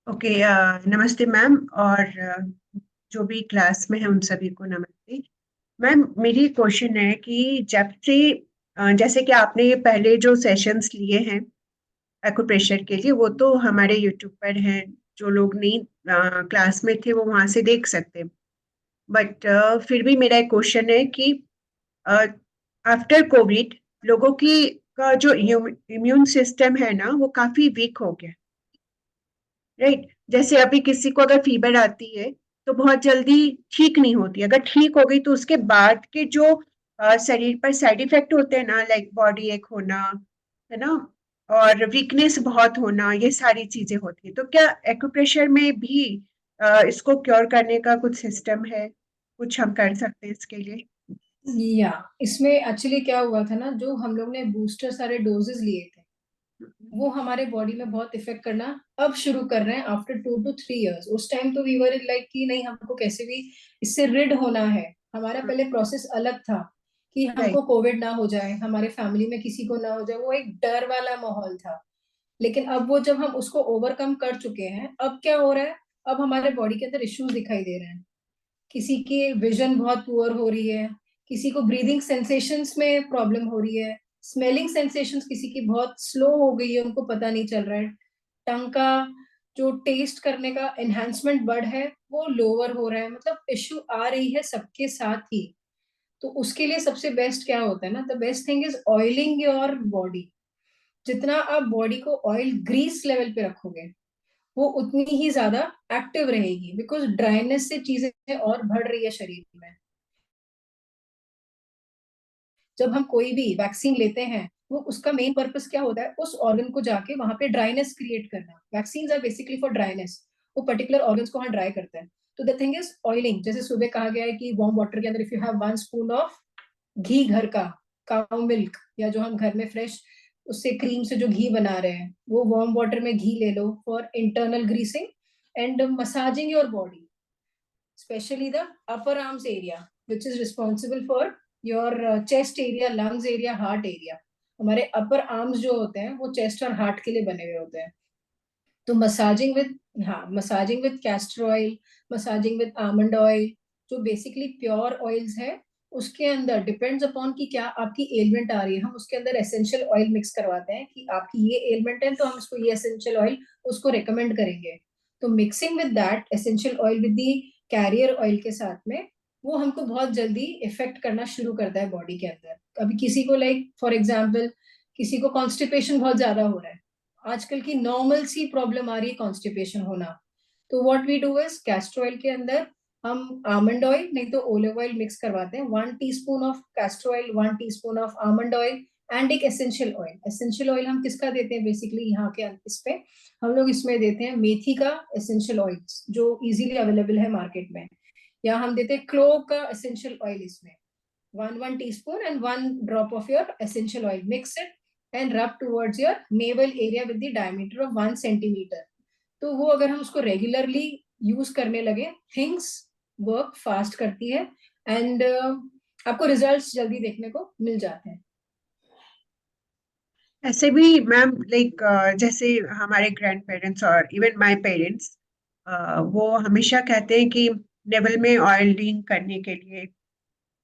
Okay. नमस्ते ma'am. और जो भी क्लास में है उन सभी को नमस्ते। मैम, मेरी क्वेश्चन है कि जब से जैसे कि आपने ये पहले जो सेशंस लिए हैं एक्यूप्रेशर के लिए, वो तो हमारे यूट्यूब पर हैं। जो लोग नहीं क्लास में थे वो वहाँ से देख सकते हैं। बट फिर भी मेरा एक क्वेश्चन है कि आफ्टर कोविड लोगों की का जो इम्यून सिस्टम है ना, वो काफी वीक हो गया। राइट। जैसे अभी किसी को अगर फीवर आती है तो बहुत जल्दी ठीक नहीं होती। अगर ठीक हो गई तो उसके बाद के जो शरीर पर साइड इफेक्ट होते हैं ना, लाइक बॉडी एक होना, है ना, और वीकनेस बहुत होना, ये सारी चीजें होती है। तो क्या एक्यूप्रेशर में भी इसको क्योर करने का कुछ सिस्टम है? कुछ हम कर सकते हैं इसके लिए? या इसमें एक्चुअली क्या हुआ था ना, जो हम लोग ने बूस्टर सारे डोजेस लिए थे वो हमारे बॉडी में बहुत इफेक्ट करना अब शुरू कर रहे हैं आफ्टर 2 to 3 years। उस टाइम तो वी वर लाइक कि नहीं, हमको कैसे भी इससे रिड होना है। हमारा पहले प्रोसेस अलग था कि राइट। हमको कोविड ना हो जाए, हमारे फैमिली में किसी को ना हो जाए, वो एक डर वाला माहौल था। लेकिन अब वो जब हम उसको ओवरकम कर चुके हैं, अब क्या हो रहा है, अब हमारे बॉडी के अंदर इश्यूज दिखाई दे रहे हैं। किसी की विजन बहुत पुअर हो रही है, किसी को ब्रीदिंग सेंसेशंस में प्रॉब्लम हो रही है, स्मेलिंग सेंसेशंस किसी की बहुत स्लो हो गई है, उनको पता नहीं चल रहा है। टंग का जो टेस्ट करने का एनहांसमेंट वर्ड है वो लोअर हो रहा है। मतलब इश्यू आ रही है सबके साथ ही। तो उसके लिए सबसे बेस्ट क्या होता है ना, the best thing is oiling your body. जितना आप बॉडी को ऑयल ग्रीस लेवल पे रखोगे वो उतनी ही ज्यादा एक्टिव रहेगी, बिकॉज ड्राइनेस से चीजें और बढ़ रही है शरीर में। जब हम कोई भी वैक्सीन लेते हैं, वो उसका मेन पर्पस क्या होता है, उस ऑर्गन को जाके वहां पे ड्राइनेस क्रिएट करना। Vaccine are basically for dryness. वो पर्टिकुलर ऑर्गन्स को हाँ ड्राई करते हैं। तो द थिंग इज ऑयलिंग। जैसे सुबह कहा गया है कि वार्म वाटर के अंदर if you have 1 spoon of ghee, घर का काउ मिल्क, या जो हम घर में फ्रेश उससे क्रीम से जो घी बना रहे हैं, वो वार्म वाटर में घी ले लो for internal greasing and massaging your body, especially the upper arms area, which is responsible for your chest area, lungs area, heart area. हमारे अपर आर्म्स जो होते हैं वो चेस्ट और हार्ट के लिए बने हुए होते हैं। तो मसाजिंग विद, हाँ, massaging with castor oil, massaging with almond oil, जो बेसिकली प्योर ऑयल्स है। उसके अंदर डिपेंड्स अपॉन कि क्या आपकी एलिमेंट आ रही है, हम उसके अंदर एसेंशियल ऑयल मिक्स करवाते हैं कि आपकी ये एलिमेंट है तो हम उसको ये एसेंशियल ऑयल उसको रेकमेंड करेंगे। तो mixing with that essential oil with the career oil के साथ में, वो हमको बहुत जल्दी इफेक्ट करना शुरू करता है बॉडी के अंदर। अभी किसी को लाइक फॉर एग्जाम्पल, किसी को कॉन्स्टिपेशन बहुत ज्यादा हो रहा है, आजकल की नॉर्मल सी प्रॉब्लम आ रही है कॉन्स्टिपेशन होना। तो what we do is castor oil के अंदर हम आमंड ऑयल नहीं तो ओलिव ऑयल मिक्स करवाते हैं। 1 teaspoon of castor oil, 1 teaspoon of almond oil and एक एसेंशियल ऑयल। एसेंशियल ऑयल हम किसका देते हैं बेसिकली यहाँ के इस पे, हम लोग इसमें देते हैं मेथी का एसेंशियल ऑयल, जो इजीली अवेलेबल है मार्केट में। या हम देते हैं क्लोव का एसेंशियल ऑयल इसमें। 1 1 teaspoon and 1 drop of your essential oil, mix it and रब towards your naval area with the diameter of 1 centimetre. तो वो अगर हम उसको रेगुलरली यूज करने लगे, थिंग्स वर्क फास्ट करती है एंड आपको रिजल्ट्स जल्दी देखने को मिल जाते हैं। ऐसे भी मैम, लाइक जैसे हमारे ग्रैंड पेरेंट्स और इवन माय पेरेंट्स, वो हमेशा कहते हैं कि नेवल में ऑयलिंग करने के लिए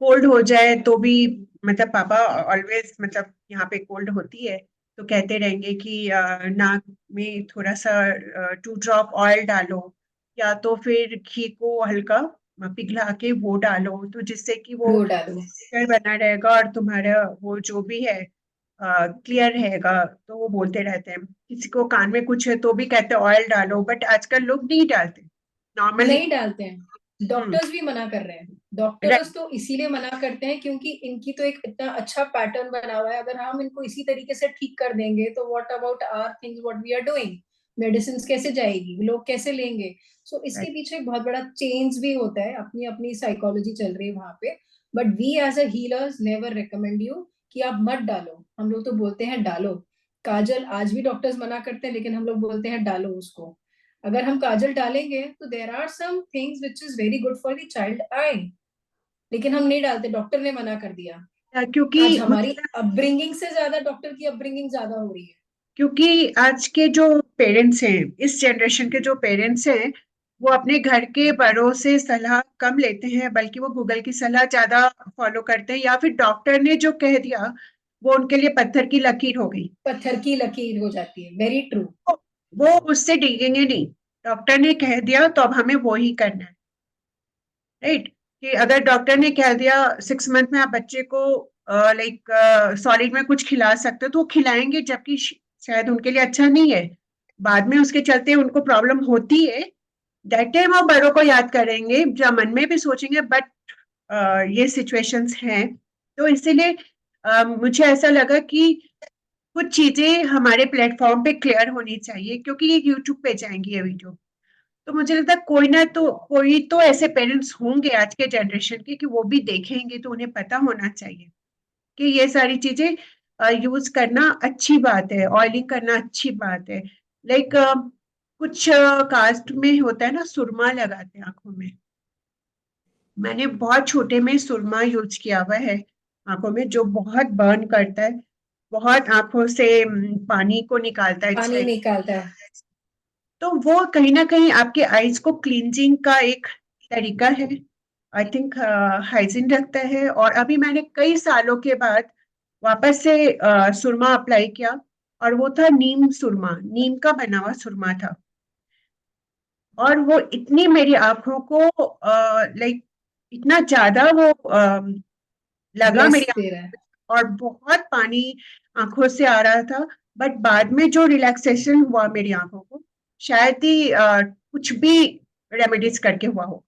कोल्ड हो जाए तो भी, मतलब पापा ऑलवेज, मतलब यहाँ पे कोल्ड होती है तो कहते रहेंगे कि नाक में थोड़ा सा 2 ड्रॉप ऑयल डालो, या तो फिर घी को हल्का पिघला के वो डालो, तो जिससे कि वो वो डालो। clear बना रहेगा और तुम्हारा वो जो भी है क्लियर रहेगा। तो वो बोलते रहते हैं। किसी को कान में कुछ है तो भी कहते हैं ऑयल डालो, बट आजकल लोग नहीं डालते नॉर्मली। नहीं डालते हैं, हम्म। डॉक्टर्स भी मना कर रहे हैं। Doctors right. तो इसीलिए मना करते हैं क्योंकि इनकी तो एक इतना अच्छा पैटर्न बना हुआ है, अगर हम इनको इसी तरीके से ठीक कर देंगे तो what about our things what we are doing, medicine कैसे जाएगी, लोग कैसे लेंगे। सो इसके राइट। पीछे एक बहुत बड़ा चेंज भी होता है, अपनी अपनी साइकोलॉजी चल रही है वहां पे। But we as a healers never recommend you कि आप मत डालो। हम लोग तो बोलते हैं डालो। काजल आज भी डॉक्टर्स मना करते हैं, लेकिन हम लोग बोलते हैं डालो उसको। अगर हम काजल डालेंगे तो there are some things which is very good for the child eye, लेकिन हम नहीं डालते, डॉक्टर ने मना कर दिया। क्योंकि आज हमारी मतलब अपब्रिंगिंग से ज्यादा डॉक्टर की अपब्रिंगिंग ज्यादा हो रही है। क्योंकि आज के जो पेरेंट्स हैं, इस जनरेशन के जो पेरेंट्स हैं, वो अपने घर के बड़ों से सलाह कम लेते हैं, बल्कि वो गूगल की सलाह ज्यादा फॉलो करते हैं, या फिर डॉक्टर ने जो कह दिया वो उनके लिए पत्थर की लकीर हो गई। पत्थर की लकीर हो जाती है, वेरी ट्रू। वो उससे डिगेंगे नहीं। डॉक्टर ने कह दिया तो अब हमें वो ही करना है, राइट? कि अगर डॉक्टर ने कह दिया 6 मंथ में आप बच्चे को लाइक सॉलिड में कुछ खिला सकते हो, तो वो खिलाएंगे, जबकि शायद उनके लिए अच्छा नहीं है। बाद में उसके चलते उनको प्रॉब्लम होती है, दैट टाइम वो बड़ों को याद करेंगे, जब मन में भी सोचेंगे, बट ये सिचुएशंस हैं। तो इसीलिए मुझे ऐसा लगा कि कुछ चीजें हमारे प्लेटफॉर्म पे क्लियर होनी चाहिए, क्योंकि ये यूट्यूब पे जाएंगी ये वीडियो। तो मुझे लगता है कोई तो ऐसे पेरेंट्स होंगे आज के जनरेशन के कि वो भी देखेंगे, तो उन्हें पता होना चाहिए कि ये सारी चीजें यूज करना अच्छी बात है, ऑयलिंग करना अच्छी बात है। लाइक कुछ कास्ट में होता है ना, सुरमा लगाते हैं आंखों में। मैंने बहुत छोटे में सुरमा यूज किया हुआ है आंखों में, जो बहुत बर्न करता है, बहुत आंखों से पानी को निकालता है। इट्स पानी लाइक, निकालता है। तो वो कहीं ना कहीं आपके आईज को क्लींजिंग का एक तरीका है, आई थिंक हाइजीन रखता है। और अभी मैंने कई सालों के बाद वापस से सुरमा अप्लाई किया, और वो था नीम सुरमा, नीम का बना हुआ सुरमा था। और वो इतनी मेरी आंखों को लाइक इतना ज्यादा वो लगा मेरी ब्लेस दे रहा है। आंखों, और बहुत पानी आंखों से आ रहा था। बट बाद में जो रिलैक्सेशन हुआ मेरी आंखों को, शायद ही कुछ भी रेमेडीज करके हुआ हो।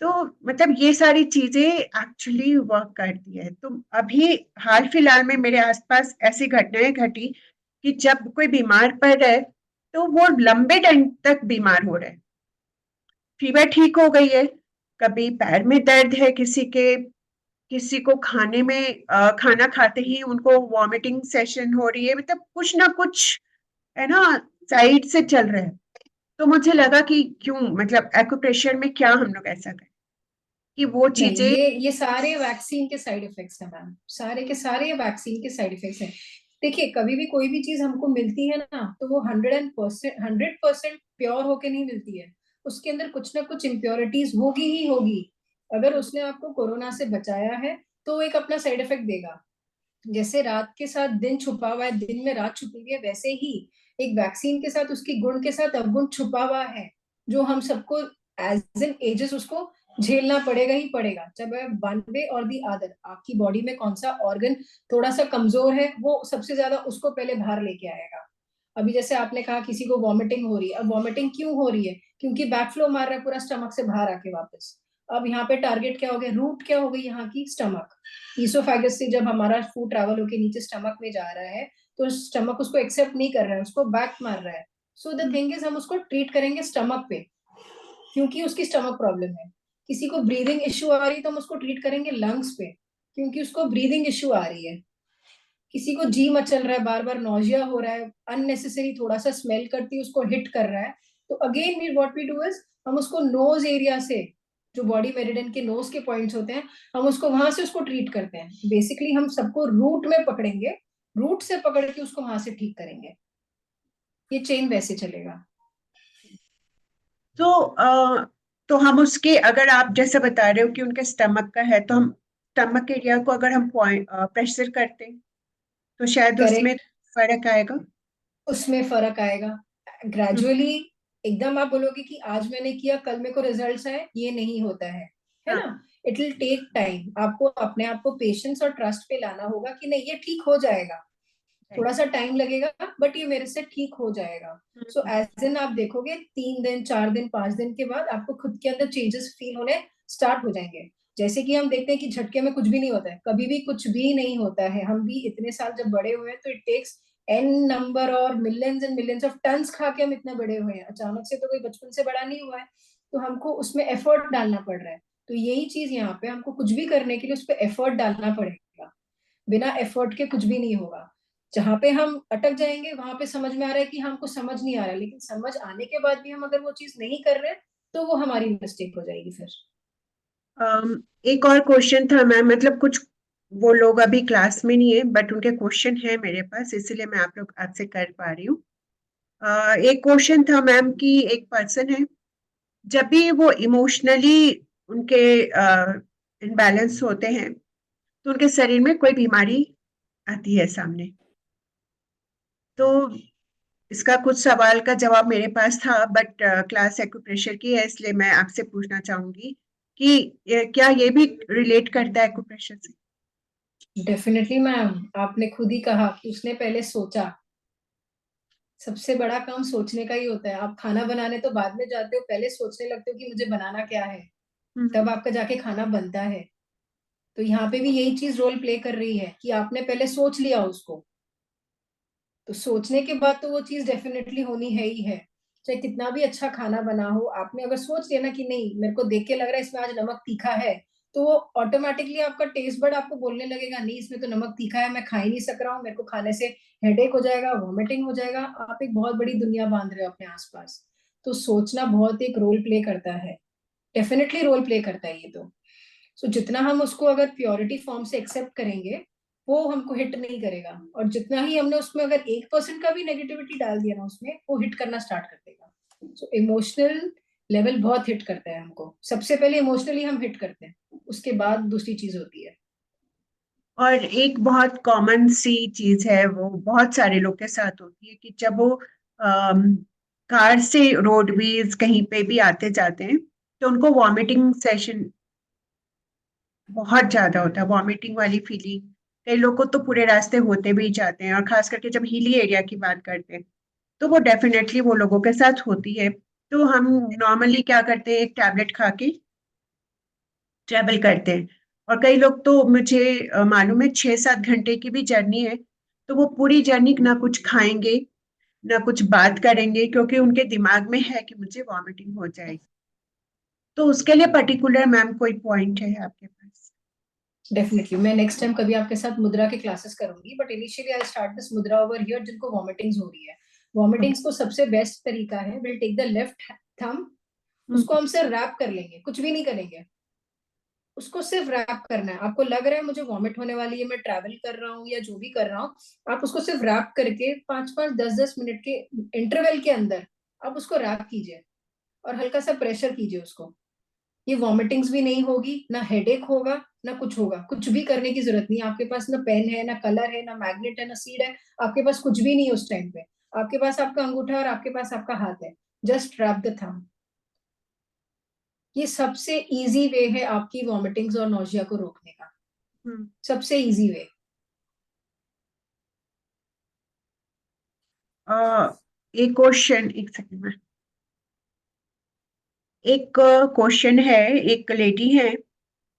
तो मतलब ये सारी चीजें एक्चुअली वर्क करती है। तो अभी हाल फिलहाल में मेरे आसपास ऐसी घटनाएं घटी कि जब कोई बीमार पड़ रहा है, तो वो लंबे टाइम तक बीमार हो रहे हैं। फीवर ठीक हो गई है, कभी पैर में दर्द है किसी के, किसी को खाने में खाना खाते ही उनको वॉमिटिंग सेशन हो रही है, मतलब कुछ ना कुछ है ना, साइड से चल रहा है। तो मुझे लगा कि क्यों, मतलब एक्यूप्रेशर में क्या हम लोग ऐसा करें कि वो नहीं, चीजें। ये सारे वैक्सीन के साइड इफेक्ट्स हैं मैम, सारे के सारे वैक्सीन के साइड इफेक्ट्स हैं। देखिए, कभी भी कोई भी चीज हमको मिलती है ना, तो वो 100% प्योर होके नहीं मिलती है। उसके अंदर कुछ ना कुछ इम्प्योरिटीज होगी ही होगी। अगर उसने आपको कोरोना से बचाया है, तो वो एक अपना साइड इफेक्ट देगा। जैसे रात के साथ दिन छुपा हुआ है, दिन में रात छुपी हुई है, वैसे ही एक वैक्सीन के साथ उसकी गुण के साथ अवगुण छुपा हुआ है, जो हम सबको एज एन एजेस उसको झेलना पड़ेगा ही पड़ेगा। जब वन वे और दी अदर आपकी बॉडी में कौन सा ऑर्गन थोड़ा सा कमजोर है, वो सबसे ज्यादा उसको पहले बाहर लेके आएगा। अभी जैसे आपने कहा किसी को वॉमिटिंग हो रही है, अब वॉमिटिंग क्यों हो रही है? क्योंकि बैक फ्लो मार रहा है पूरा स्टमक से बाहर आके वापस। अब यहाँ पे टारगेट क्या हो गया, रूट क्या हो गई यहाँ की, स्टमक। ईसोफेगस से जब हमारा फूड ट्रैवल होके नीचे स्टमक में जा रहा है, तो स्टमक उसको एक्सेप्ट नहीं कर रहा है, उसको बैक मार रहा है। सो द थिंग इज, हम उसको ट्रीट करेंगे स्टमक पे, क्योंकि उसकी स्टमक प्रॉब्लम है। किसी को ब्रीदिंग इश्यू आ रही है, तो हम उसको ट्रीट करेंगे लंग्स पे, क्योंकि उसको ब्रीदिंग इश्यू आ रही है। किसी को जी मचल रहा है, बार बार नोजिया हो रहा है, अननेसेसरी थोड़ा सा स्मेल करती है उसको हिट कर रहा है, तो again we what we do is, हम उसको नोज एरिया से, जो बॉडी मेरिडियन के नोज के पॉइंट्स होते हैं, हम उसको वहां से उसको ट्रीट करते हैं। बेसिकली हम सबको रूट में पकड़ेंगे, रूट से पकड़ के उसको वहां से ठीक करेंगे। ये चेन वैसे चलेगा। तो तो हम उसके, अगर आप जैसे बता रहे हो कि उनके स्टमक का है, तो हम स्टमक एरिया को अगर हम पॉइंट प्रेशर करते हैं, तो शायद उसमें करेक्ट, फर्क आएगा। उसमें फर्क आएगा हम्म, ग्रेजुअली। एकदम आप बोलोगे कि आज मैंने किया कल मेरे को रिजल्ट्स आए, ये नहीं होता है हाँ, ना। इट विल टेक टाइम, आपको अपने आप को पेशेंस और ट्रस्ट पे लाना होगा कि नहीं, ये ठीक हो जाएगा। राइट। थोड़ा सा टाइम लगेगा, बट ये मेरे से ठीक हो जाएगा। सो हम्म, एज इन आप देखोगे 3 दिन 4 दिन 5 दिन के बाद आपको खुद के अंदर चेंजेस फील होने स्टार्ट हो जाएंगे। जैसे कि हम देखते हैं कि झटके में कुछ भी नहीं होता है, कभी भी कुछ भी नहीं होता है। हम भी इतने साल जब बड़े हुए हैं, तो इट टेक्स एन नंबर और millions and millions of tons खा के हम इतना बड़े हुए हैं। अचानक से तो कोई बचपन से बड़ा नहीं हुआ है, तो हमको उसमें एफर्ट डालना पड़ रहा है। तो यही चीज यहाँ पे हमको कुछ भी करने के लिए उस पर एफर्ट डालना पड़ेगा। बिना एफर्ट के कुछ भी नहीं होगा। जहां पे हम अटक जाएंगे, वहां पे समझ में आ रहा है कि हमको समझ नहीं आ रहा है, लेकिन समझ आने के बाद भी हम अगर वो चीज नहीं कर रहे, तो वो हमारी मिस्टेक हो जाएगी फिर। एक और क्वेश्चन था मैम, मतलब कुछ वो लोग अभी क्लास में नहीं है, बट उनके क्वेश्चन है मेरे पास, इसीलिए मैं आप लोग आपसे कर पा रही हूँ। एक क्वेश्चन था मैम कि एक पर्सन है, जब भी वो इमोशनली उनके इनबैलेंस होते हैं तो उनके शरीर में कोई बीमारी आती है सामने। तो इसका कुछ सवाल का जवाब मेरे पास था, बट क्लास एक्यूप्रेशर की है, इसलिए मैं आपसे पूछना चाहूंगी कि क्या ये भी रिलेट करता है एक्यूप्रेशर से? डेफिनेटली मैम, आपने खुद ही कहा कि उसने पहले सोचा। सबसे बड़ा काम सोचने का ही होता है। आप खाना बनाने तो बाद में जाते हो, पहले सोचने लगते हो कि मुझे बनाना क्या है, तब आपका जाके खाना बनता है। तो यहाँ पे भी यही चीज रोल प्ले कर रही है कि आपने पहले सोच लिया उसको। तो सोचने के बाद तो वो चीज डेफिनेटली होनी है ही है। चाहे कितना भी अच्छा खाना बना हो, आपने अगर सोच लिया ना कि नहीं, मेरे को देख के लग रहा है इसमें आज नमक तीखा है, तो वो ऑटोमेटिकली आपका टेस्ट बड आपको बोलने लगेगा नहीं, इसमें तो नमक तीखा है, मैं खा ही नहीं सक रहा हूँ, मेरे को खाने से हेडेक हो जाएगा, वॉमिटिंग हो जाएगा। आप एक बहुत बड़ी दुनिया बांध रहे हो अपने आसपास। तो सोचना बहुत एक रोल प्ले करता है, डेफिनेटली रोल प्ले करता है ये तो। सो जितना हम उसको अगर प्योरिटी फॉर्म से एक्सेप्ट करेंगे, वो हमको हिट नहीं करेगा। और जितना ही हमने उसमें अगर 1% का भी नेगेटिविटी डाल दिया ना उसमें, वो हिट करना स्टार्ट कर देगा। सो इमोशनल लेवल बहुत हिट करता है हमको। सबसे पहले इमोशनली हम हिट करते हैं, उसके बाद दूसरी चीज होती है। और एक बहुत कॉमन सी चीज है, वो बहुत सारे लोग के साथ होती है, कि जब वो कार से रोडवेज कहीं पे भी आते जाते हैं तो उनको वॉमिटिंग सेशन बहुत ज्यादा होता है, वॉमिटिंग वाली फीलिंग। कई लोग को तो पूरे रास्ते होते भी जाते हैं, और खास करके जब हिली एरिया की बात करते हैं तो वो डेफिनेटली वो लोगों के साथ होती है। तो हम नॉर्मली क्या करते हैं, एक टैबलेट खा के ट्रेवल करते हैं। और कई लोग तो मुझे मालूम है 6-7 घंटे की भी जर्नी है, तो वो पूरी जर्नी ना कुछ खाएंगे ना कुछ बात करेंगे, क्योंकि उनके दिमाग में है कि मुझे वॉमिटिंग हो जाएगी। तो उसके लिए पर्टिकुलर मैम कोई पॉइंट है आपके पास? डेफिनेटली मैं नेक्स्ट टाइम कभी आपके साथ मुद्रा के क्लासेस करूंगी, but initially I start this mudra over here जिनको वॉमिटिंग्स हो रही है। वॉमिटिंग्स को सबसे बेस्ट तरीका है, will take the left thumb, hmm, उसको हम सिर्फ रैप कर लेंगे, कुछ भी नहीं करेंगे। उसको सिर्फ रैप करना है। आपको लग रहा है मुझे वॉमिट होने वाली है, मैं ट्रैवल कर रहा हूँ या जो भी कर रहा हूँ, आप उसको सिर्फ रैप करके 5-5 10-10 मिनट के इंटरवल के अंदर आप उसको रैप कीजिए और हल्का सा प्रेशर कीजिए उसको। ये वॉमिटिंग्स भी नहीं होगी, ना हेडेक होगा, ना कुछ होगा। कुछ भी करने की जरूरत नहीं है आपके पास, ना पेन है, ना कलर है, ना मैग्नेट है, ना सीड है। आपके पास कुछ भी नहीं है उस टाइम पे। आपके पास आपका अंगूठा और आपके पास आपका हाथ है। Just wrap the thumb. ये सबसे इजी वे है आपकी वॉमिटिंग्स और नोजिया को रोकने का। हम्म। सबसे इजी वे। एक क्वेश्चन, एक सेकंड में, एक क्वेश्चन है। एक लेडी है,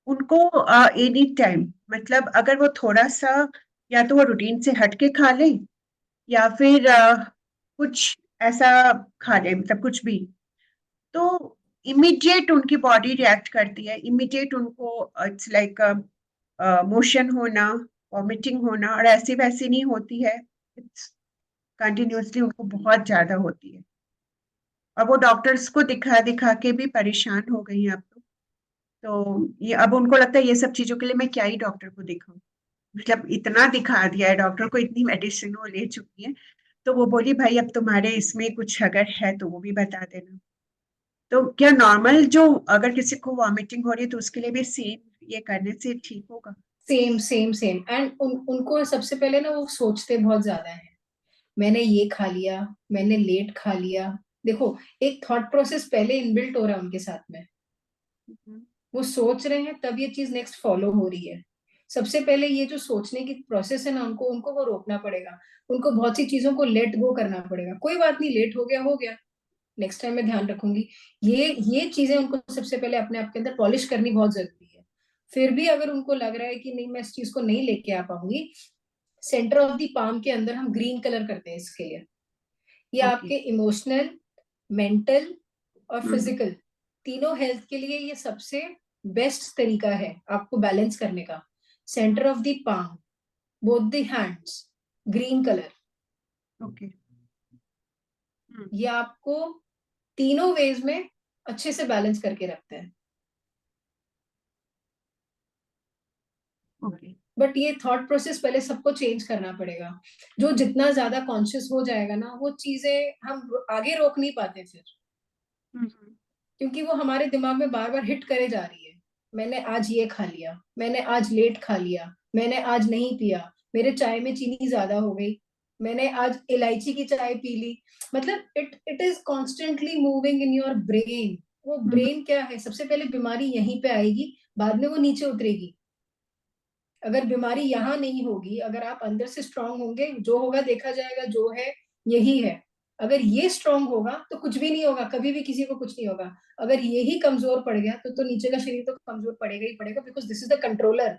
उनको एनी टाइम, मतलब अगर वो थोड़ा सा, या तो वो रूटीन से हट के खा ले, या फिर कुछ ऐसा खा ले, मतलब कुछ भी, तो इमीडिएट उनकी बॉडी रिएक्ट करती है, इमीडिएट उनको इट्स लाइक मोशन होना, वॉमिटिंग होना, और ऐसी वैसी नहीं होती है, इट्स कंटिन्यूअसली उनको बहुत ज्यादा होती है। और वो डॉक्टर्स को दिखा दिखा के भी परेशान हो गई हैं अब तो ये अब उनको लगता है ये सब चीजों के लिए मैं क्या ही डॉक्टर को दिखाऊं, मतलब इतना दिखा दिया है डॉक्टर को, इतनी मेडिसिन वो ले चुकी है। तो वो बोली भाई अब तुम्हारे इसमें कुछ अगर है तो वो भी बता देना। तो क्या नॉर्मल जो, अगर किसी को वॉमिटिंग हो रही है तो उसके लिए भी सेम ये करने से ठीक होगा? Same same same. एंड उनको सबसे पहले ना वो सोचते बहुत ज्यादा है, मैंने ये खा लिया, मैंने लेट खा लिया। देखो, एक थॉट प्रोसेस पहले इनबिल्ट हो रहा है उनके साथ में। हम्म, वो सोच रहे हैं तब ये चीज नेक्स्ट फॉलो हो रही है। सबसे पहले ये जो सोचने की प्रोसेस है ना, उनको उनको वो रोकना पड़ेगा। उनको बहुत सी चीजों को लेट गो करना पड़ेगा। कोई बात नहीं, लेट हो गया, नेक्स्ट टाइम मैं ध्यान रखूंगी। ये चीजें उनको सबसे पहले अपने आप के अंदर पॉलिश करनी बहुत जरूरी है। फिर भी अगर उनको लग रहा है कि नहीं, मैं इस चीज को नहीं लेके आ पाऊंगी, सेंटर ऑफ द पाम के अंदर हम ग्रीन कलर करते हैं इसके लिए। ये ओके। आपके इमोशनल, मेंटल और हम्म, फिजिकल तीनों हेल्थ के लिए ये सबसे बेस्ट तरीका है आपको बैलेंस करने का। Centre of the palm, both the hands, green colour. Okay. Hmm, ये आपको तीनों वेज में अच्छे से बैलेंस करके रखते हैं। ओके। बट ये थॉट प्रोसेस पहले सबको चेंज करना पड़ेगा। जो जितना ज्यादा कॉन्शियस हो जाएगा ना, वो चीजें हम आगे रोक नहीं पाते फिर, हम्म, क्योंकि वो हमारे दिमाग में बार बार हिट करे जा रही है। मैंने आज ये खा लिया, मैंने आज लेट खा लिया, मैंने आज नहीं पिया, मेरे चाय में चीनी ज्यादा हो गई, मैंने आज इलायची की चाय पी ली। मतलब it it is constantly moving in your brain. वो हम्म, ब्रेन क्या है, सबसे पहले बीमारी यहीं पे आएगी, बाद में वो नीचे उतरेगी। अगर बीमारी यहाँ नहीं होगी, अगर आप अंदर से स्ट्रांग होंगे, जो होगा देखा जाएगा, जो है यही है। अगर ये स्ट्रांग होगा तो कुछ भी नहीं होगा, कभी भी किसी को कुछ नहीं होगा। अगर ये ही कमजोर पड़ गया तो नीचे का शरीर तो कमजोर पड़ेगा ही पड़ेगा, because this is the controller.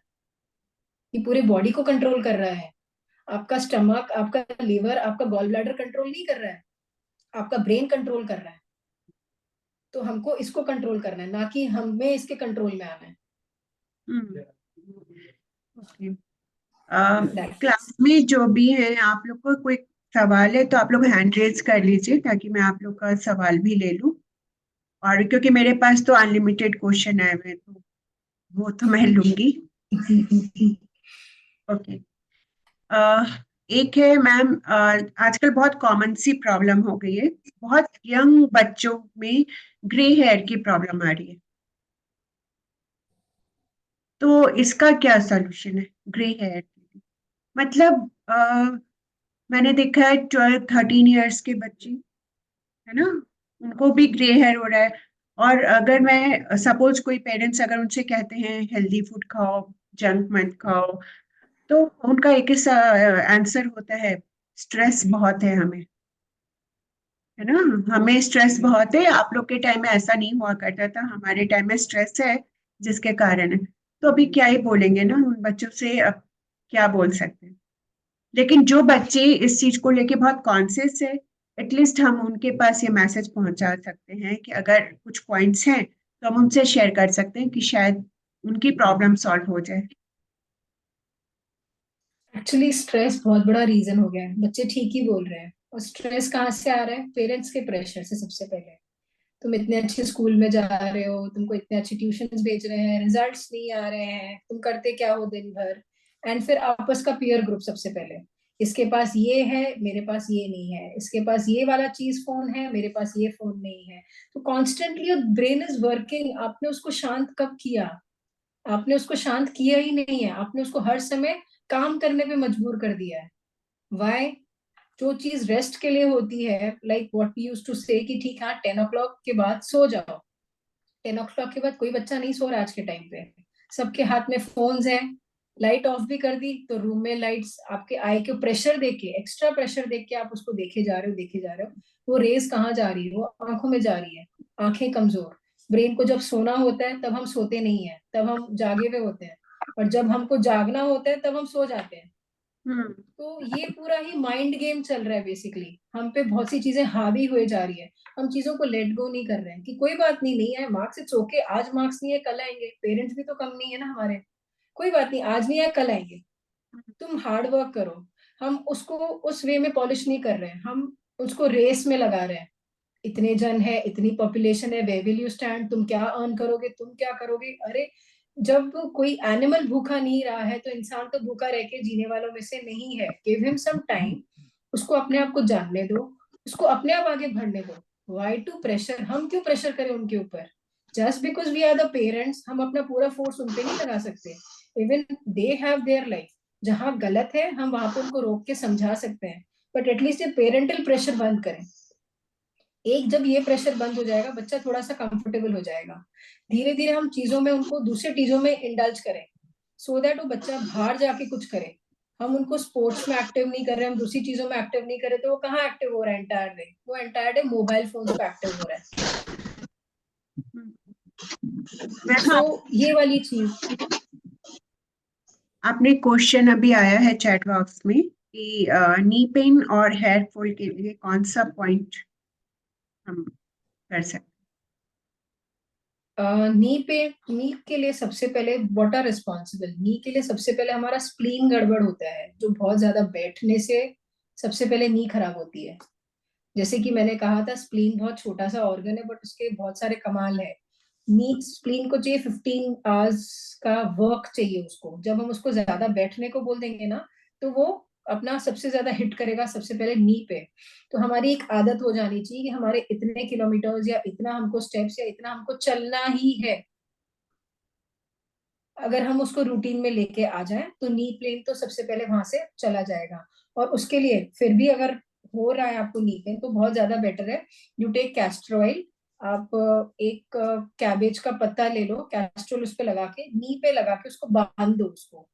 ये पूरे बॉडी को कंट्रोल कर रहा है। आपका स्टमक, आपका लिवर, आपका गॉल ब्लैडर कंट्रोल नहीं कर रहा है, आपका ब्रेन कंट्रोल कर रहा है। तो हमको इसको कंट्रोल करना है, ना कि हमें इसके कंट्रोल में आना है। हम्म, ओके। दैट क्लास में जो भी है, आप लोग को कोई सवाल है तो आप लोग हैंड रेज कर लीजिए ताकि मैं आप लोग का सवाल भी ले लूं। और क्योंकि मेरे पास तो अनलिमिटेड क्वेश्चन है, मैं तो वो तो मैं लूंगी। ओके। एक है मैम, आजकल बहुत कॉमन सी प्रॉब्लम हो गई है, बहुत यंग बच्चों में ग्रे हेयर की प्रॉब्लम आ रही है। तो इसका क्या सॉल्यूशन है ग्रे हेयर के लिए? मतलब मैंने देखा है 12-13 इयर्स के बच्चे, है ना, उनको भी ग्रे हेयर हो रहा है। और अगर मैं सपोज कोई पेरेंट्स अगर उनसे कहते हैं हेल्दी फूड खाओ, जंक मत खाओ, तो उनका एक ही आंसर होता है, स्ट्रेस बहुत है हमें, है ना, हमें स्ट्रेस बहुत है। आप लोग के टाइम में ऐसा नहीं हुआ करता था, हमारे टाइम में स्ट्रेस है जिसके कारण है। तो अभी क्या ही बोलेंगे ना उन बच्चों से, अब क्या बोल सकते हैं। लेकिन जो बच्चे इस चीज को लेके बहुत कॉन्शियस है, एटलीस्ट हम उनके पास ये मैसेज पहुंचा सकते हैं कि अगर कुछ पॉइंट्स हैं तो हम उनसे शेयर कर सकते हैं कि शायद उनकी प्रॉब्लम सॉल्व हो जाए। एक्चुअली स्ट्रेस बहुत बड़ा रीजन हो गया है, बच्चे ठीक ही बोल रहे हैं। और स्ट्रेस कहाँ से आ रहा है? पेरेंट्स के प्रेशर से सबसे पहले। तुम इतने अच्छे स्कूल में जा रहे हो, तुमको इतने अच्छे ट्यूशन भेज रहे हैं, रिजल्ट्स नहीं आ रहे हैं, तुम करते क्या हो दिन भर। एंड फिर आपस का पीयर ग्रुप सबसे पहले, इसके पास ये है, मेरे पास ये नहीं है, इसके पास ये वाला चीज फोन है, मेरे पास ये फोन नहीं है। तो कॉन्स्टेंटली ब्रेन इज वर्किंग। आपने उसको शांत कब किया? आपने उसको शांत किया ही नहीं है, आपने उसको हर समय काम करने पे मजबूर कर दिया है। वाई? जो चीज रेस्ट के लिए होती है, like what we used to say कि ठीक है 10 o'clock के बाद सो जाओ। 10 o'clock के बाद कोई बच्चा नहीं सो रहा आज के टाइम पे। सबके हाथ में फोन्स हैं। लाइट ऑफ भी कर दी तो रूम में लाइट्स, आपके आई के प्रेशर देख के, एक्स्ट्रा प्रेशर देख के आप उसको देखे जा रहे हो, देखे जा रहे हो। वो रेज कहाँ जा रही है? वो आंखों में जा रही है। आंखें कमजोर। ब्रेन को जब सोना होता है तब हम सोते नहीं है, तब हम जागे हुए होते हैं। और जब हमको जागना होता है तब हम सो जाते हैं। हम्म, तो ये पूरा ही माइंड गेम चल रहा है बेसिकली। हम पे बहुत सी चीजें हावी हुए जा रही है। हम चीजों को लेट गो नहीं कर रहे हैं कि कोई बात नहीं, नहीं है मार्क्स, इट्स ओके, आज मार्क्स नहीं है कल आएंगे। पेरेंट्स भी तो कम नहीं है ना हमारे। कोई बात नहीं, आज नहीं है कल आएंगे। तुम हार्ड वर्क करो। हम उसको उस वे में पॉलिश नहीं कर रहे हैं, हम उसको रेस में लगा रहे हैं। इतने जन है, इतनी पॉपुलेशन है, वे विल यू स्टैंड, तुम क्या अर्न करोगे, तुम क्या करोगे? अरे, जब कोई एनिमल भूखा नहीं रहा है तो इंसान तो भूखा रह के जीने वालों में से नहीं है। Give him some time. उसको अपने आप को जानने दो, उसको अपने आप आगे बढ़ने दो। Why to pressure? हम क्यों प्रेशर करें उनके ऊपर? Just because we are the parents, हम अपना पूरा फोर्स उन पे नहीं लगा सकते। Even they have their life. जहां गलत है हम वहां पे उनको रोक के समझा सकते हैं, बट एटलीस्ट ये पेरेंटल प्रेशर बंद करें। एक जब ये प्रेशर बंद हो जाएगा, बच्चा थोड़ा सा कंफर्टेबल हो जाएगा। धीरे धीरे हम चीजों में उनको दूसरी चीजों में इंडल्ज करें, सो दैट वो बच्चा बाहर जाके कुछ करे। हम उनको स्पोर्ट्स में एक्टिव नहीं कर रहे, हम दूसरी चीजों में एक्टिव नहीं करे, तो वो कहाँ एक्टिव हो रहा है एंटायर डे? वो एंटायर डे मोबाइल फोन पे एक्टिव हो रहा है। हम्म। मैम सो ये वाली चीज। आपने क्वेश्चन अभी आया है चैट बॉक्स में कि नी पेन और हेयर फॉल के लिए कौन सा पॉइंट हम कर सकते नी के लिए सबसे पहले व्हाट आर रिस्पॉन्सिबल, नी के लिए सबसे पहले हमारा स्प्लीन गड़बड़ होता है, जो बहुत ज्यादा बैठने से सबसे पहले नी खराब होती है। जैसे कि मैंने कहा था, स्प्लीन बहुत छोटा सा ऑर्गन है, बट उसके बहुत सारे कमाल है। नी स्प्लीन को चाहिए 15 आवर्स का वर्क चाहिए उसको। जब हम उसको ज्यादा बैठने को बोल देंगे ना, तो वो अपना सबसे ज्यादा हिट करेगा सबसे पहले नी पे। तो हमारी एक आदत हो जानी चाहिए कि हमारे इतने किलोमीटर्स या इतना हमको स्टेप्स या इतना हमको चलना ही है। अगर हम उसको रूटीन में लेके आ जाएं तो नी पेन तो सबसे पहले वहां से चला जाएगा। और उसके लिए फिर भी अगर हो रहा है आपको नी पेन, तो बहुत ज्यादा बेटर है यू टेक कैस्टर ऑयल। आप एक कैबेज का पत्ता ले लो, कैस्ट्रोल उस पे लगा के, नी पे लगा के उसको बांध दो उसको।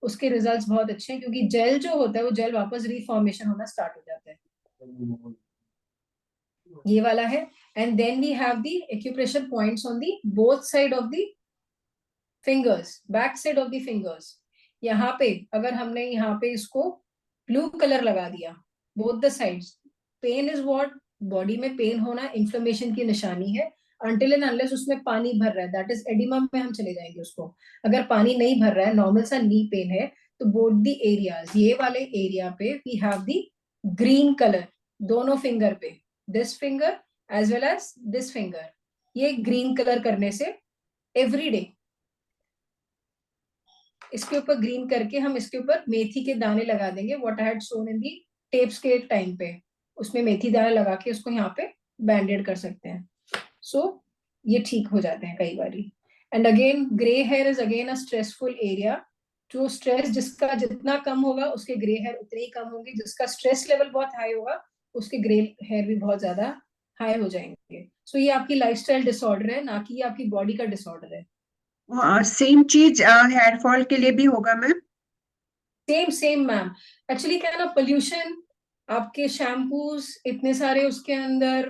उसके रिजल्ट्स बहुत अच्छे हैं, क्योंकि जेल जो होता है वो जेल वापस रिफॉर्मेशन होना स्टार्ट हो जाता है। ये वाला है। And then we have the acupressure points on the both side of the fingers, back side of the fingers. यहाँ पे अगर हमने यहाँ पे इसको ब्लू कलर लगा दिया both the sides, pain is what, body में पेन होना इन्फ्लेमेशन की निशानी है। अनटिल एंड अनलेस उसमें पानी भर रहा है, दैट इज एडिमा में हम चले जाएंगे उसको। अगर पानी नहीं भर रहा है, नॉर्मल सा नी पेन है, तो बोथ द एरियाज, ये वाले एरिया पे we have the green colour दोनों फिंगर पे, this finger as well as this finger. ये ग्रीन कलर करने से एवरी डे इसके ऊपर ग्रीन करके हम इसके ऊपर मेथी के दाने लगा देंगे, what I had shown in the tapes के टाइम पे। उसमें मेथी दाना लगा के उसको यहाँ पे बैंडेड कर सकते हैं। सो ये ठीक हो जाते हैं कई बारी। And again grey here is again a stressful area. जो स्ट्रेस जिसका जितना कम होगा उसके ग्रे हेयर उतने ही कम होंगे, जिसका स्ट्रेस लेवल बहुत हाई होगा उसके ग्रे हेयर भी बहुत ज्यादा हाई हो जाएंगे। सो ये आपकी लाइफस्टाइल डिसऑर्डर है, ना कि ये आपकी बॉडी का डिसऑर्डर है। सेम चीज हेयर फॉल के लिए भी होगा ma'am? Same same ma'am. Actually क्या है ना, पोल्यूशन, आपके शैम्पूज इतने सारे उसके अंदर,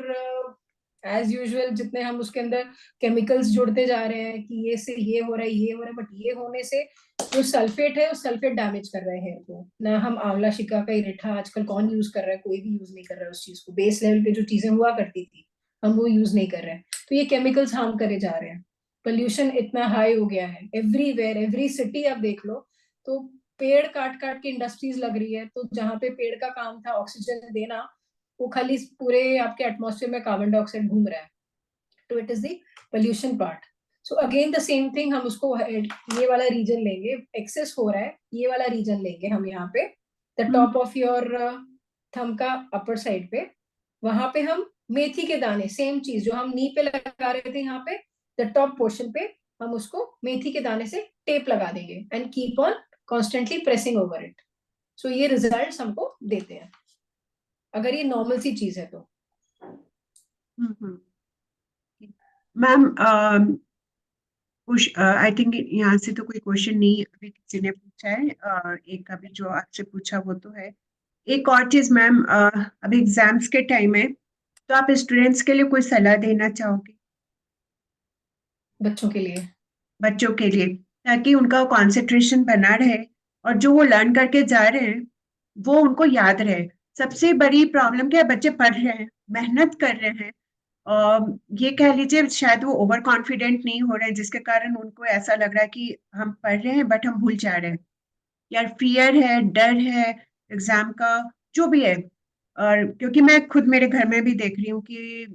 एज यूजुअल जितने हम उसके अंदर केमिकल्स जुड़ते जा रहे हैं कि ये से ये हो रहा है ये हो रहा है, बट ये होने से जो सल्फेट है वो सल्फेट डैमेज कर रहे हैं हेयर को ना। हम आंवला शिका का इरेठा आजकल कौन यूज कर रहा है, कोई भी यूज नहीं कर रहा है उस चीज को। बेस लेवल पे जो चीजें हुआ करती थी हम वो यूज नहीं कर रहे हैं, तो ये केमिकल्स हार्म करे जा रहे हैं। पोल्यूशन इतना हाई हो गया है एवरीवेयर, एवरी सिटी आप देख लो। तो पेड़ काट काट के इंडस्ट्रीज लग रही है, तो जहां पे पेड़ का काम था ऑक्सीजन देना, वो खाली पूरे आपके एटमॉस्फेयर में कार्बन डाइऑक्साइड घूम रहा है। तो it is the pollution part. So again the same thing, हम उसको ये वाला रीजन लेंगे, एक्सेस हो रहा है ये वाला रीजन लेंगे हम यहाँ पे, the top of your thumb का अपर साइड पे। वहां पे हम मेथी के दाने, सेम चीज जो हम नी पे लगा रहे थे यहाँ पे, द टॉप पोर्शन पे हम उसको मेथी के दाने से टेप लगा देंगे and keep on constantly pressing over it. So ये रिजल्ट्स हमको देते हैं अगर ये नॉर्मल सी चीज है तो। मैम आई थिंक यहाँ से तो कोई क्वेश्चन नहीं अभी किसी ने पूछा है। एक अभी जो आपसे पूछा वो तो है। एक और चीज मैम, अभी एग्जाम्स के टाइम है, तो आप स्टूडेंट्स के लिए कोई सलाह देना चाहोगे बच्चों के लिए बच्चों के लिए, ताकि उनका कंसंट्रेशन बना रहे और जो वो लर्न करके जा रहे हैं वो उनको याद रहे? सबसे बड़ी प्रॉब्लम क्या है, बच्चे पढ़ रहे हैं, मेहनत कर रहे हैं, ये कह लीजिए शायद वो ओवर कॉन्फिडेंट नहीं हो रहे हैं, जिसके कारण उनको ऐसा लग रहा है कि हम पढ़ रहे हैं बट हम भूल जा रहे हैं, या फियर है, डर है एग्जाम का, जो भी है। और क्योंकि मैं खुद मेरे घर में भी देख रही हूँ कि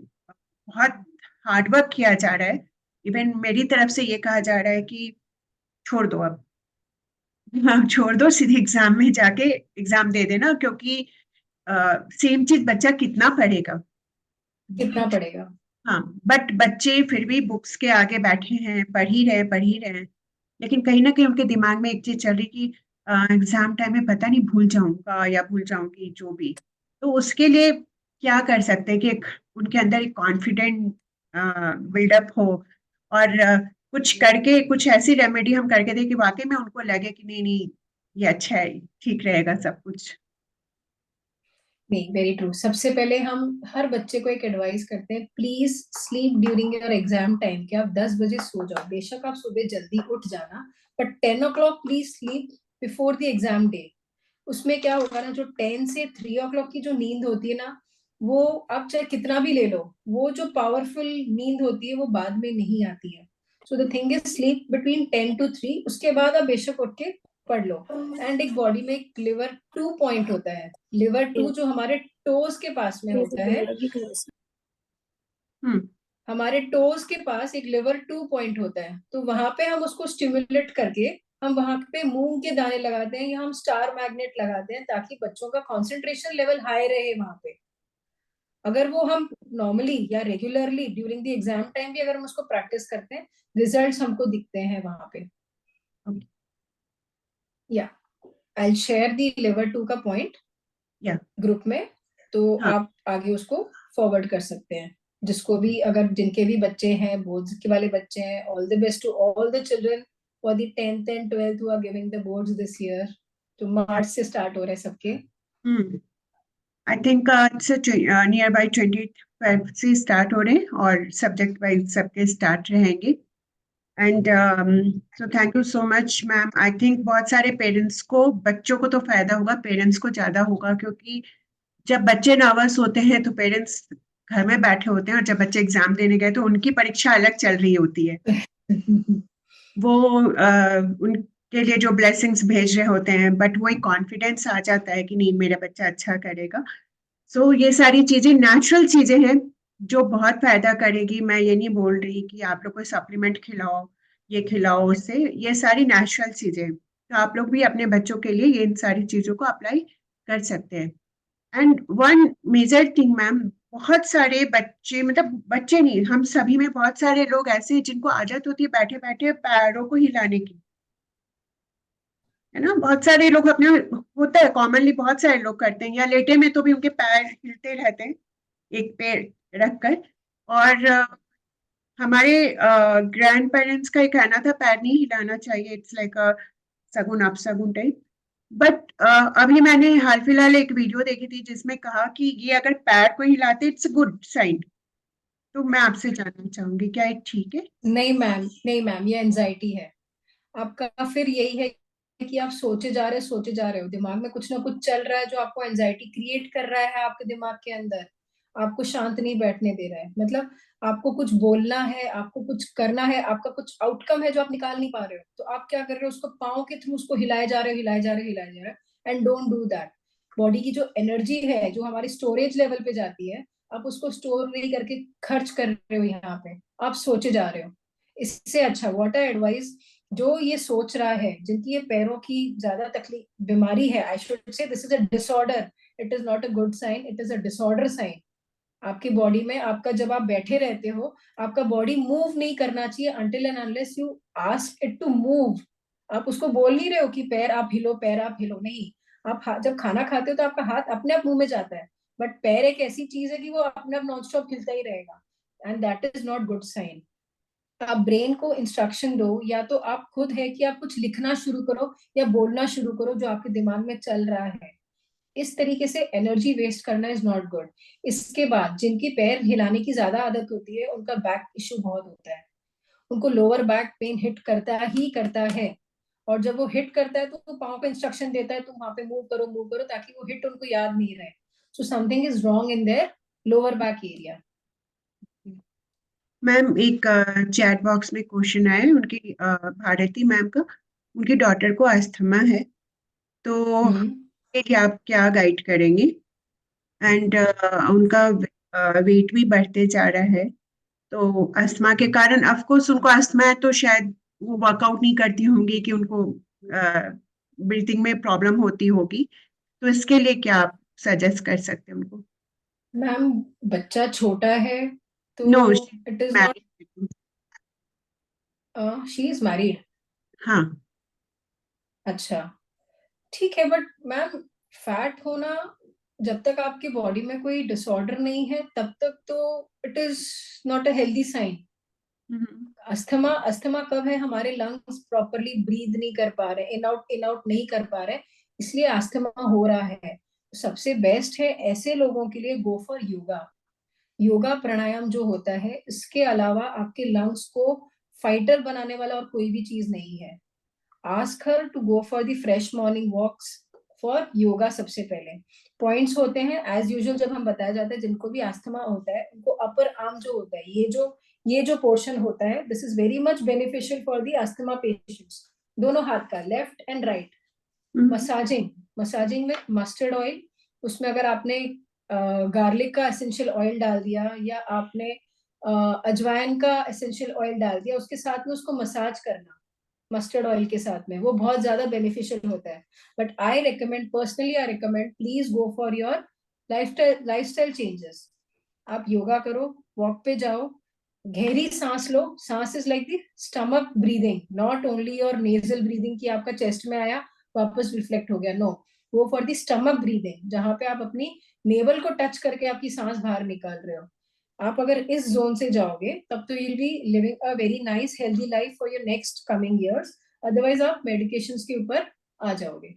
बहुत हार्डवर्क किया जा रहा है, इवन मेरी तरफ से ये कहा जा रहा है कि छोड़ दो अब, हाँ छोड़ दो, सीधे एग्जाम में जाके एग्जाम दे देना, क्योंकि सेम चीज बच्चा कितना पढ़ेगा। कितना पड़ेगा। हाँ, बट बच्चे फिर भी बुक्स के आगे बैठे हैं, पढ़ ही रहे हैं, लेकिन कहीं ना कहीं उनके दिमाग में एक चीज चल रही कि एग्जाम टाइम में पता नहीं भूल जाऊंगा या भूल जाऊंगी, जो भी। तो उसके लिए क्या कर सकते हैं कि उनके अंदर एक कॉन्फिडेंट बिल्डअप हो, और कुछ करके, कुछ ऐसी रेमेडी हम करके दें कि वाकई में उनको लगे कि नहीं नहीं, ये अच्छा है, ठीक रहेगा सब कुछ। नहीं, वेरी ट्रू। सबसे पहले हम हर बच्चे को एक एडवाइस करते हैं, please sleep during your exam time. कि आप 10 बजे सो जाओ, बेशक आप सुबह जल्दी उठ जाना, but 10 o'clock please sleep before the exam day. उसमें क्या होगा ना, जो 10 से 3 o'clock की जो नींद होती है ना, वो आप चाहे कितना भी ले लो, वो जो पावरफुल नींद होती है वो बाद में नहीं आती है। So the thing is sleep between 10 to 3, उसके बाद आप बेशक उठ के पढ़ लो। एंड एक बॉडी में एक लिवर टू पॉइंट होता है, लिवर टू जो हमारे टोज के पास में होता है। हम्म। हमारे टोज के पास एक लिवर 2 पॉइंट होता है, तो वहां पे हम उसको स्टिमुलेट करके हम वहां पे मूंग के दाने लगाते हैं या हम स्टार मैग्नेट लगाते हैं, ताकि बच्चों का कंसंट्रेशन लेवल हाई रहे वहां पे। अगर वो हम नॉर्मली या regularly during the exam time भी अगर हम उसको प्रैक्टिस करते हैं, रिजल्ट्स हमको दिखते हैं वहां पे। या आई शेयर दी लिवर 2 का पॉइंट या ग्रुप में, तो हाँ आप आगे उसको फॉरवर्ड कर सकते हैं। जिसको भी, अगर जिनके भी बच्चे हैं, बोर्ड्स के वाले बच्चे हैं, all the best to all the children for the 10th and 12th who are giving the boards this year. तो मार्च से स्टार्ट हो रहे हैं सबके। आई थिंक नियर बाई 25 से स्टार्ट हो रहे हैं और सब्जेक्ट वाइज सबके स्टार्ट रहेंगे। And so thank you so much ma'am. I think बहुत सारे पेरेंट्स को, बच्चों को तो फायदा होगा, पेरेंट्स को ज्यादा होगा, क्योंकि जब बच्चे नर्वस होते हैं तो पेरेंट्स घर में बैठे होते हैं, और जब बच्चे एग्जाम देने गए तो उनकी परीक्षा अलग चल रही होती है। वो उनके लिए जो ब्लेसिंग्स भेज रहे होते हैं, बट वही कॉन्फिडेंस आ जाता है कि नहीं, मेरा बच्चा अच्छा करेगा। सो ये सारी चीजें नेचुरल चीजें हैं जो बहुत फायदा करेगी। मैं ये नहीं बोल रही कि आप लोग कोई सप्लीमेंट खिलाओ, ये खिलाओ, उससे, ये सारी नेचुरल चीजें हैं। तो आप लोग भी अपने बच्चों के लिए ये इन सारी चीजों को अप्लाई कर सकते हैं। And one major thing ma'am, बहुत सारे बच्चे, मतलब बच्चे नहीं, हम सभी में बहुत सारे लोग ऐसे हैं जिनको आदत होती है बैठे बैठे पैरों को हिलाने की, है ना। बहुत सारे लोग अपने, होता है कॉमनली, बहुत सारे लोग करते हैं, या लेटे में तो भी उनके पैर हिलते रहते हैं एक पैर रखकर। और हमारे ग्रैंड पेरेंट्स का एक कहना था पैर नहीं हिलाना चाहिए, इट्स लाइक अ सगुन अपसगुन टाइप। बट अभी मैंने हाल फिलहाल एक वीडियो देखी थी जिसमें कहा कि ये अगर पैर को हिलाते इट्स गुड साइन। तो मैं आपसे जानना चाहूंगी, क्या ये ठीक है? नहीं मैम, नहीं मैम, ये एंजाइटी है आपका। फिर यही है कि आप सोचे जा रहे हो, दिमाग में कुछ ना कुछ चल रहा है जो आपको एंजाइटी क्रिएट कर रहा है आपके दिमाग के अंदर, आपको शांत नहीं बैठने दे रहा है। मतलब आपको कुछ बोलना है, आपको कुछ करना है, आपका कुछ आउटकम है जो आप निकाल नहीं पा रहे हो, तो आप क्या कर रहे हो, उसको पाँव के थ्रू उसको हिलाए जा रहे हो, हिलाए जा रहे हो, हिलाए जा रहे हो। And don't do that. Body की जो एनर्जी है जो हमारी स्टोरेज लेवल पे जाती है, आप उसको स्टोर नहीं करके खर्च कर रहे हो यहाँ पे, आप सोचे जा रहे हो। इससे अच्छा व्हाट आई एडवाइस, जो ये सोच रहा है, जिनकी ये पैरों की ज्यादा तकलीफ बीमारी है, I should say this is a disorder, it is not a good sign, it is a disorder sign. आपकी बॉडी में, आपका जब आप बैठे रहते हो, आपका बॉडी मूव नहीं करना चाहिए until and unless you ask it to move. आप उसको बोल नहीं रहे हो कि पैर आप हिलो, पैर आप हिलो, नहीं। आप जब खाना खाते हो तो आपका हाथ अपने आप मुंह में जाता है, बट पैर एक ऐसी चीज है कि वो अपने आप नॉन स्टॉप हिलता ही रहेगा, and that is not good sign. आप ब्रेन को इंस्ट्रक्शन दो, या तो आप खुद है कि आप कुछ लिखना शुरू करो या बोलना शुरू करो जो आपके दिमाग में चल रहा है। इस तरीके से एनर्जी वेस्ट करना इज नॉट गुड। इसके बाद जिनकी पैर हिलाने की ज्यादा आदत होती है, उनका बैक इशू बहुत होता है, उनको लोअर बैक पेन हिट करता ही करता है। और जब वो हिट करता है तो वो पाँव पे इंस्ट्रक्शन देता है, तुम वहां पे मूव करो, ताकि वो हिट उनको याद नहीं रहे। So something is wrong in their lower back area. Ma'am एक चैट बॉक्स में क्वेश्चन आया है उनकी, भारती मैम का। उनकी डॉटर को अस्थमा है, तो हम्म। ये क्या आप क्या गाइड करेंगे? एंड उनका वेट भी बढ़ते जा रहा है, तो अस्थमा के कारण, ऑफ कोर्स उनको अस्थमा है तो शायद वो वर्कआउट नहीं करती होंगी कि उनको ब्रीथिंग में प्रॉब्लम होती होगी। तो इसके लिए क्या आप सजेस्ट कर सकते हैं उनको? मैम, बच्चा छोटा है तो no, it is not. Married. She is married. हाँ। अच्छा, ठीक है, बट मैम फैट होना, जब तक आपकी बॉडी में कोई डिसऑर्डर नहीं है तब तक तो it is not a healthy sign. Hmm. Asthma, asthma कब है, हमारे लंग्स प्रॉपरली ब्रीद नहीं कर पा रहे, इन आउट नहीं कर पा रहे, इसलिए अस्थमा हो रहा है। सबसे बेस्ट है ऐसे लोगों के लिए, गो फॉर योगा। योगा प्राणायाम जो होता है, इसके अलावा आपके लंग्स को फाइटर बनाने वाला और कोई भी चीज नहीं है। Ask her to go for the fresh morning walks for yoga. सबसे पहले पॉइंट्स होते हैं एज यूजुअल, जब हम बताया जाता है जिनको भी अस्थमा होता है उनको अपर आर्म जो होता है, ये जो पोर्शन होता है, this is very much beneficial for the asthma patients. दोनों हाथ का, left and right. Hmm. Massaging, massaging में मस्टर्ड ऑयल, उसमें अगर आपने गार्लिक का एसेंशियल ऑयल डाल दिया, या आपने अजवाइन का एसेंशियल ऑयल डाल दिया, उसके साथ में उसको मसाज करना मस्टर्ड ऑयल के साथ में, वो बहुत ज्यादा बेनिफिशियल होता है. But I recommend, personally I recommend, please go for your lifestyle changes. आप योगा करो, वॉक पे जाओ, गहरी सांस लो. सांस is like the stomach breathing, not only your nasal breathing कि आपका चेस्ट में आया वापस रिफ्लेक्ट हो गया. No, go for the stomach breathing, जहां पे आप अपनी नेवल को टच करके आपकी सांस बाहर निकाल रहे हो. आप अगर इस जोन से जाओगे तब तो you'll be living a very nice healthy life for your next coming years. Otherwise आप मेडिकेशंस के ऊपर आ जाओगे.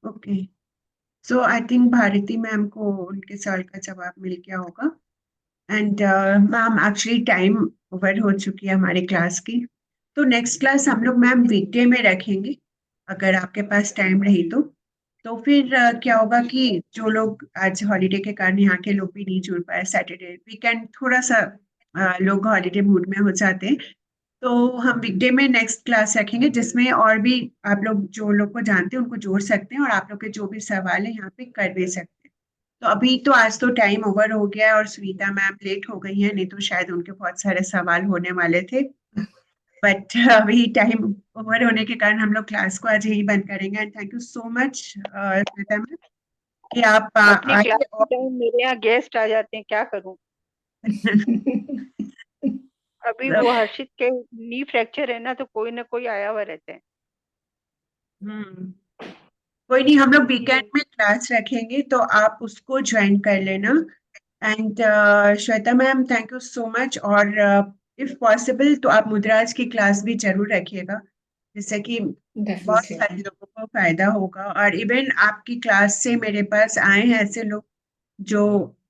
Okay, so I think Bharati ma'am को उनके सवाल का जवाब मिल गया होगा. And ma'am actually time over हो चुकी है हमारी क्लास की, तो नेक्स्ट क्लास हम लोग मैम वीकडे में रखेंगे अगर आपके पास टाइम रही तो फिर क्या होगा कि जो लोग आज हॉलीडे के कारण यहाँ के लोग भी नहीं जुड़ पाए, सैटरडे वीकेंड थोड़ा सा लोग हॉलीडे मूड में हो जाते हैं, तो हम वीकडे में नेक्स्ट क्लास रखेंगे जिसमें और भी आप लोग जो लोग को जानते हैं उनको जोड़ सकते हैं और आप लोग के जो भी सवाल है यहाँ पे कर भी सकते हैं. तो अभी तो आज तो टाइम ओवर हो गया है और सुनीता मैम लेट हो गई हैं, नहीं तो शायद उनके बहुत सारे सवाल होने वाले थे, बट अभी टाइम ओवर होने के कारण हम लोग क्लास को आज यही बंद करेंगे. And thank you so much Sunita ma'am कि आप अपनी आए क्लास के और टाइम मेरे यहाँ गेस्ट आ जाते हैं, क्या करूं. अभी वो हर्षित के नी फ्रैक्चर है ना, तो कोई ना कोई आया हुआ रहता है. कोई नहीं, हम लोग वीकेंड में क्लास रखेंगे तो आप उसको ज्वाइन कर लेना. And Shweta ma'am thank you so much, और इफ पॉसिबल तो आप मुद्राज की क्लास भी जरूर रखिएगा जिससे कि बहुत डेफिनेटली. सारे लोगों को फायदा होगा. और इवन आपकी क्लास से मेरे पास आए हैं ऐसे लोग जो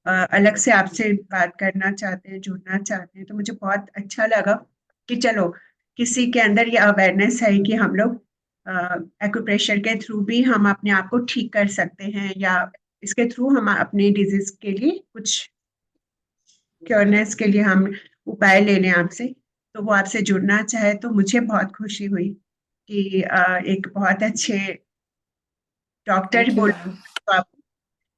अलग से आपसे बात करना चाहते हैं, जुड़ना चाहते हैं, तो मुझे बहुत अच्छा लगा कि चलो किसी के अंदर ये अवेयरनेस है कि हम लोग एक्यूप्रेशर के थ्रू भी हम अपने आप को ठीक कर सकते हैं, या इसके थ्रू हम अपने डिजीज के लिए कुछ क्योरनेस के लिए हम उपाय ले लें आपसे. तो वो आपसे जुड़ना चाहे तो मुझे बहुत खुशी हुई कि एक बहुत अच्छे डॉक्टर थैंक यू बोल मैम. तो आप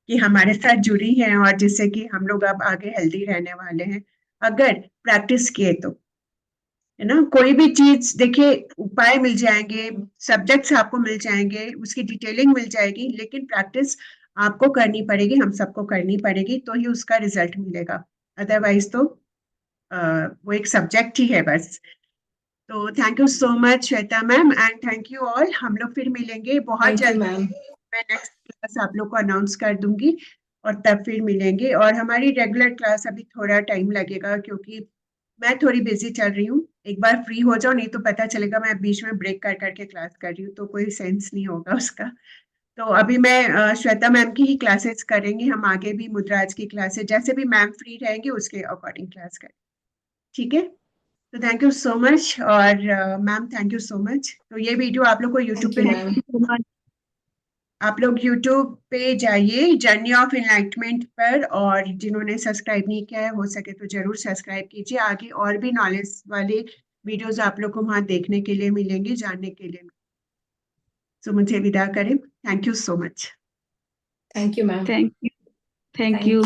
कि हमारे साथ जुड़ी हैं और जिससे कि हम लोग अब आगे हेल्दी रहने वाले हैं अगर प्रैक्टिस किए तो, है ना. कोई भी चीज देखिए, उपाय मिल जाएंगे, सब्जेक्ट्स आपको मिल जाएंगे, उसकी डिटेलिंग मिल जाएगी, लेकिन प्रैक्टिस आपको करनी पड़ेगी, हम सबको करनी पड़ेगी, तो ही उसका रिजल्ट मिलेगा. अदरवाइज तो वो एक सब्जेक्ट ही है बस. तो thank you so much Shweta ma'am and thank you all. हम लोग फिर मिलेंगे बहुत थैंक यू जल्द. मैम. मैं नेक्स्ट क्लास आप लोग को अनाउंस कर दूंगी और तब फिर मिलेंगे. और हमारी रेगुलर क्लास अभी थोड़ा टाइम लगेगा क्योंकि मैं थोड़ी बिजी चल रही हूँ. एक बार फ्री हो जाओ, नहीं तो पता चलेगा मैं बीच में ब्रेक कर करके क्लास कर रही हूँ, तो कोई सेंस नहीं होगा उसका. तो अभी मैं श्वेता मैम की ही क्लासेस करेंगे हम, आगे भी मुद्राज की क्लासेस जैसे भी मैम फ्री रहेंगे उसके अकॉर्डिंग क्लास करेंगे. ठीक है, तो थैंक यू सो मच. और ma'am thank you so much. तो ये वीडियो आप लोग को यूट्यूब थैंक पे यू है, मैम. आप लोग YouTube पे जाइए जर्नी ऑफ एनलाइटमेंट पर, और जिन्होंने सब्सक्राइब नहीं किया है हो सके तो जरूर सब्सक्राइब कीजिए. आगे और भी नॉलेज वाले वीडियोस आप लोग को वहां देखने के लिए मिलेंगे, जानने के लिए. सो मुझे विदा करें. Thank you so much. Thank you ma'am. Thank you. Thank thank you.